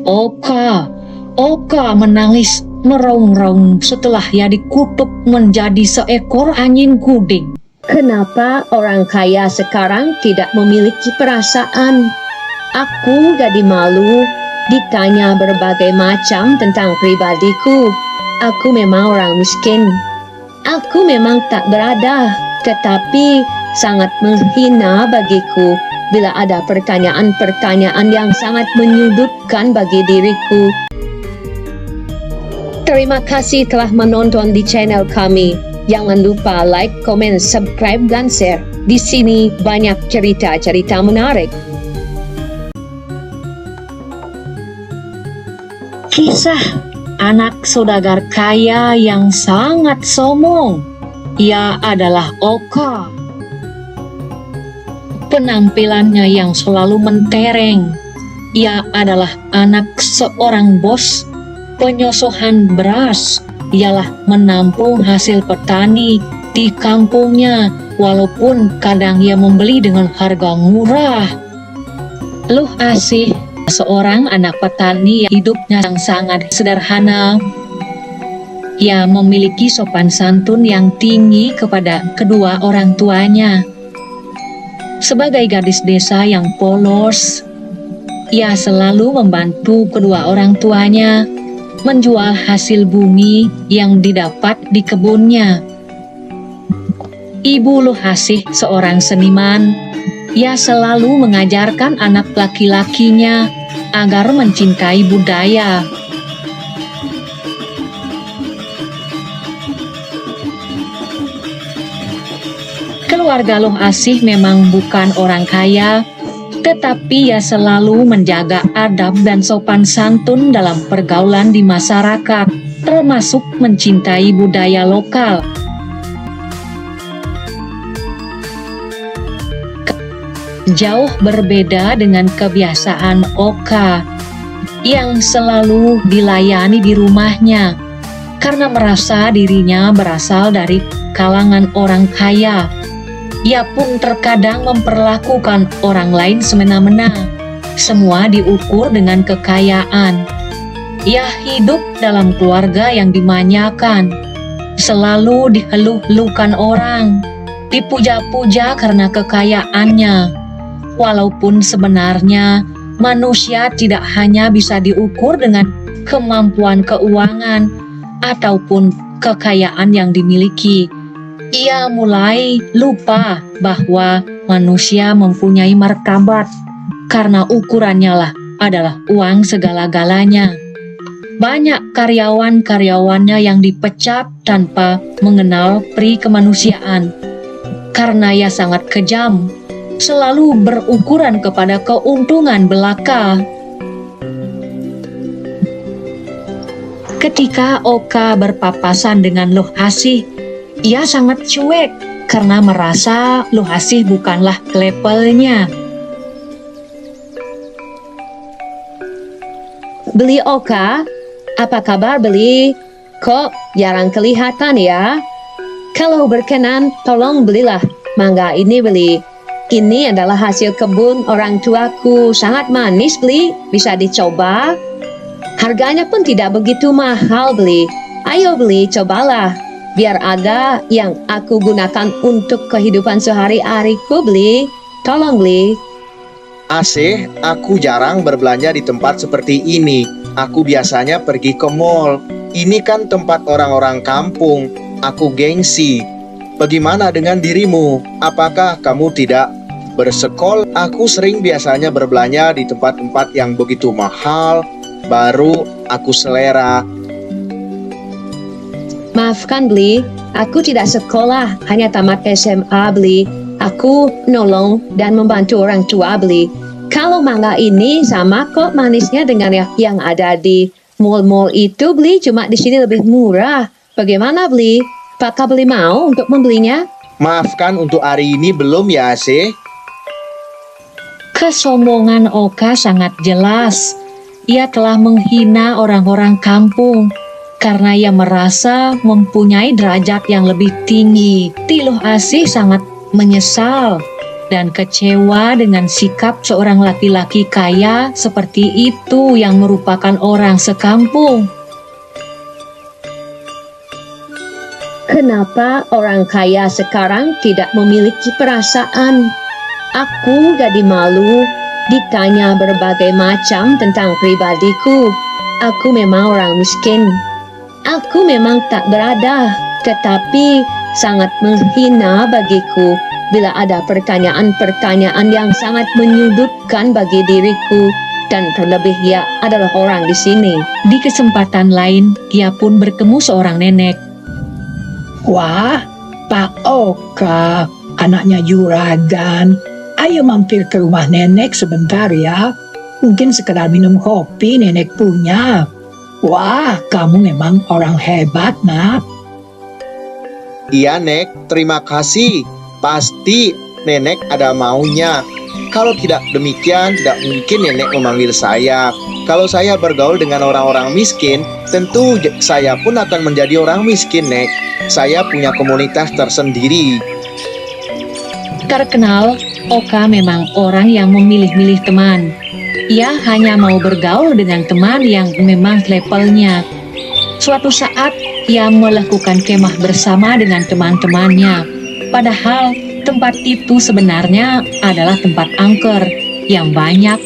Oka. Oka menangis meraung-raung setelah ia dikutuk menjadi seekor anjing guding. Kenapa orang kaya sekarang tidak memiliki perasaan? Aku jadi malu ditanya berbagai macam tentang pribadiku. Aku memang orang miskin. Aku memang tak berada, tetapi sangat menghina bagiku bila ada pertanyaan-pertanyaan yang sangat menyudutkan bagi diriku. Terima kasih telah menonton di channel kami. Jangan lupa like, komen, subscribe, dan share. Di sini banyak cerita-cerita menarik. Kisah anak saudagar kaya yang sangat sombong. Ia adalah Oka. Penampilannya yang selalu mentereng. Ia adalah anak seorang bos penyosohan beras. Ialah menampung hasil petani di kampungnya, walaupun kadang ia membeli dengan harga murah. Luh Asih, seorang anak petani yang hidupnya sangat sederhana. Ia memiliki sopan santun yang tinggi kepada kedua orang tuanya. Sebagai gadis desa yang polos, ia selalu membantu kedua orang tuanya menjual hasil bumi yang didapat di kebunnya. Ibu Luh Asih seorang seniman. Ia selalu mengajarkan anak laki-lakinya agar mencintai budaya. Keluarga Luh Asih memang bukan orang kaya, tetapi ia selalu menjaga adab dan sopan santun dalam pergaulan di masyarakat, termasuk mencintai budaya lokal. Jauh berbeda dengan kebiasaan Oka yang selalu dilayani di rumahnya karena merasa dirinya berasal dari kalangan orang kaya. Ia pun terkadang memperlakukan orang lain semena-mena. Semua diukur dengan kekayaan. Ia hidup dalam keluarga yang dimanjakan, selalu dieluh-elukan orang, dipuja-puja karena kekayaannya. Walaupun sebenarnya manusia tidak hanya bisa diukur dengan kemampuan keuangan ataupun kekayaan yang dimiliki. Ia mulai lupa bahwa manusia mempunyai martabat karena ukurannya lah adalah uang segala-galanya. Banyak karyawan-karyawannya yang dipecat tanpa mengenal pri kemanusiaan karena ia sangat kejam, selalu berukuran kepada keuntungan belaka. Ketika Oka berpapasan dengan Luh Asih, ia sangat cuek karena merasa Luh Asih bukanlah levelnya. Beli Oka, apa kabar Beli? Kok jarang kelihatan ya? Kalau berkenan, tolong belilah mangga ini Beli. Ini adalah hasil kebun orang tuaku, sangat manis Beli, bisa dicoba. Harganya pun tidak begitu mahal Beli. Ayo Beli, cobalah. Biar ada yang aku gunakan untuk kehidupan sehari-hariku Beli. Tolong Beli. Asih, aku jarang berbelanja di tempat seperti ini. Aku biasanya pergi ke mall. Ini kan tempat orang-orang kampung. Aku gengsi. Bagaimana dengan dirimu? Apakah kamu tidak bersekolah? Aku sering biasanya berbelanja di tempat-tempat yang begitu mahal, baru aku selera. Maafkan Beli, aku tidak sekolah, hanya tamat SMA Beli. Aku nolong dan membantu orang tua Beli. Kalau mangga ini sama kok manisnya dengan yang ada di mall-mall itu Beli, cuma di sini lebih murah. Bagaimana Beli? Apakah Beli mau untuk membelinya? Maafkan untuk hari ini belum ya Asih. Kesombongan Oka sangat jelas. Ia telah menghina orang-orang kampung karena ia merasa mempunyai derajat yang lebih tinggi. Luh Asih sangat menyesal. dan kecewa dengan sikap seorang laki-laki kaya seperti itu yang merupakan orang sekampung. Kenapa orang kaya sekarang tidak memiliki perasaan? Aku jadi malu ditanya berbagai macam tentang pribadiku. Aku memang orang miskin. Aku memang tak berada, tetapi sangat menghina bagiku bila ada pertanyaan-pertanyaan yang sangat menyudutkan bagi diriku, dan terlebih ia adalah orang di sini. Di kesempatan lain, ia pun bertemu seorang nenek. Wah, Pak Oka, anaknya Juragan. Ayo mampir ke rumah nenek sebentar ya. Mungkin sekedar minum kopi nenek punya. Wah, kamu memang orang hebat, nak. Iya, Nek, terima kasih. Pasti nenek ada maunya. Kalau tidak demikian, tidak mungkin nenek memanggil saya. Kalau saya bergaul dengan orang-orang miskin, tentu saya pun akan menjadi orang miskin, Nek. Saya punya komunitas tersendiri. Terkenal, Oka memang orang yang memilih-milih teman. Ia hanya mau bergaul dengan teman yang memang levelnya. Suatu saat, ia melakukan kemah bersama dengan teman-temannya. Padahal, tempat itu sebenarnya adalah tempat angker yang banyak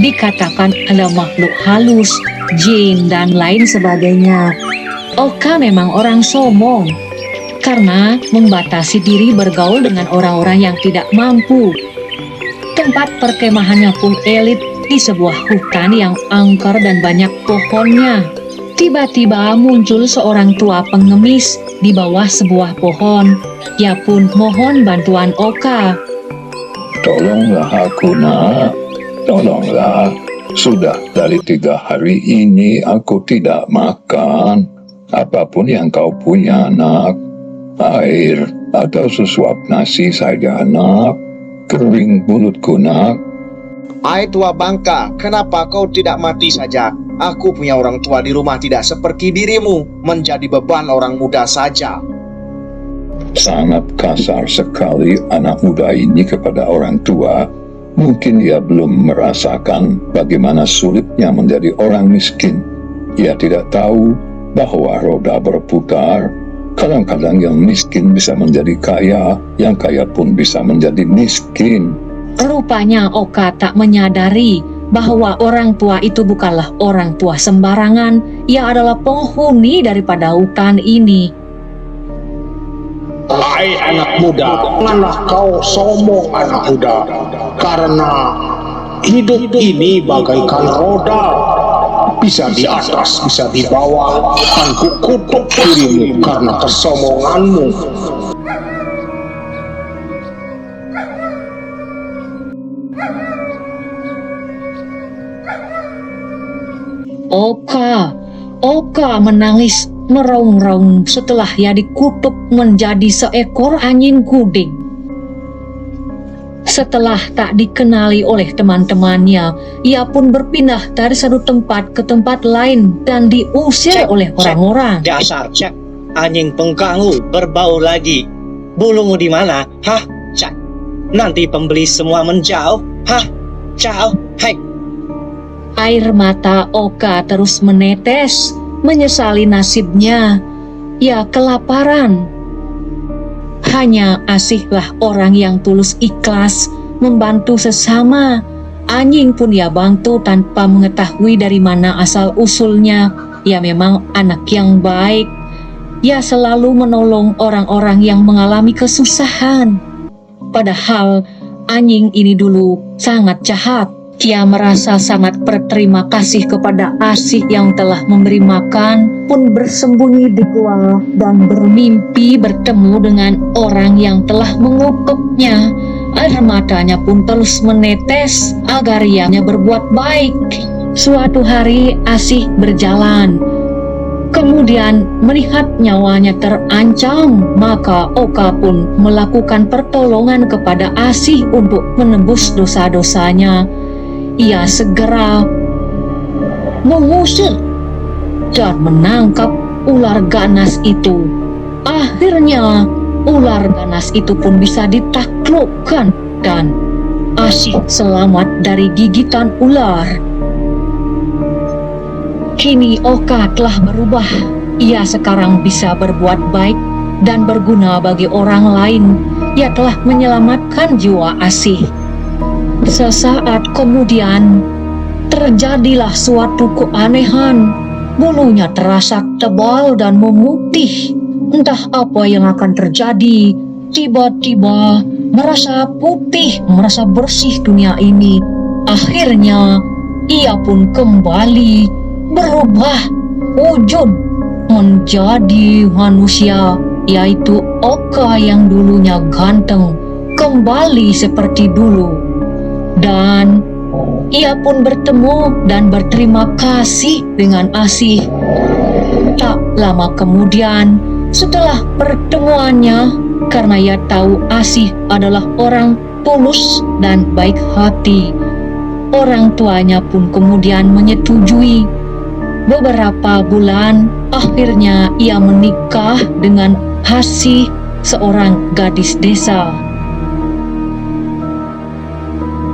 dikatakan ada makhluk halus, jin, dan lain sebagainya. Oka memang orang sombong karena membatasi diri bergaul dengan orang-orang yang tidak mampu. Tempat perkemahannya pun elit di sebuah hutan yang angker dan banyak pohonnya. Tiba-tiba muncul seorang tua pengemis di bawah sebuah pohon. Ia pun mohon bantuan Oka. Tolonglah aku, nak. Tolonglah. Sudah dari 3 hari ini aku tidak makan. Apapun yang kau punya, nak. Air atau sesuap nasi saja, nak. Kering mulutku, nak. Hai tua bangka, kenapa kau tidak mati saja? Aku punya orang tua di rumah tidak seperti dirimu, menjadi beban orang muda saja. Sangat kasar sekali anak muda ini kepada orang tua. Mungkin ia belum merasakan bagaimana sulitnya menjadi orang miskin. Ia tidak tahu bahwa roda berputar. Kadang-kadang yang miskin bisa menjadi kaya, yang kaya pun bisa menjadi miskin. Rupanya Oka tak menyadari bahwa orang tua itu bukanlah orang tua sembarangan. Ia adalah penghuni daripada hutan ini. Hai anak muda, janganlah kau sombong anak muda, karena hidup ini bagaikan roda, bisa di atas, bisa di bawah, dan kukutuk dirimu karena kesombonganmu. Oka menangis meraung-raung setelah ia dikutuk menjadi seekor anjing kuding. Setelah tak dikenali oleh teman-temannya, ia pun berpindah dari satu tempat ke tempat lain dan diusir oleh orang-orang. Dasar cek, anjing pengganggu, berbau lagi. Bulumu di mana? Hah, cek. Nanti pembeli semua menjauh. Hah, jauh, hei. Air mata Oka terus menetes, menyesali nasibnya. Ia kelaparan. Hanya Asihlah orang yang tulus ikhlas membantu sesama. Anjing pun ia bantu tanpa mengetahui dari mana asal-usulnya. Ia memang anak yang baik. Ia selalu menolong orang-orang yang mengalami kesusahan. Padahal anjing ini dulu sangat jahat. Ia merasa sangat berterima kasih kepada Asih yang telah memberi makan, pun bersembunyi di gua dan bermimpi bertemu dengan orang yang telah mengutuknya. Air matanya pun terus menetes agar ianya berbuat baik. Suatu hari Asih berjalan, kemudian melihat nyawanya terancam, maka Oka pun melakukan pertolongan kepada Asih untuk menembus dosa-dosanya. Ia segera mengusir dan menangkap ular ganas itu. Akhirnya ular ganas itu pun bisa ditaklukkan dan Asih selamat dari gigitan ular. Kini Oka telah berubah. Ia sekarang bisa berbuat baik dan berguna bagi orang lain. Ia telah menyelamatkan jiwa Asih. Sesaat kemudian, terjadilah suatu keanehan. Bulunya terasa tebal dan memutih. Entah apa yang akan terjadi. Tiba-tiba merasa putih, merasa bersih dunia ini. Akhirnya ia pun kembali berubah wujud menjadi manusia, yaitu Oka yang dulunya ganteng kembali seperti dulu. Dan ia pun bertemu dan berterima kasih dengan Asih. Tak lama kemudian, setelah pertemuannya, karena ia tahu Asih adalah orang tulus dan baik hati, orang tuanya pun kemudian menyetujui. Beberapa bulan, akhirnya ia menikah dengan Hasih, seorang gadis desa.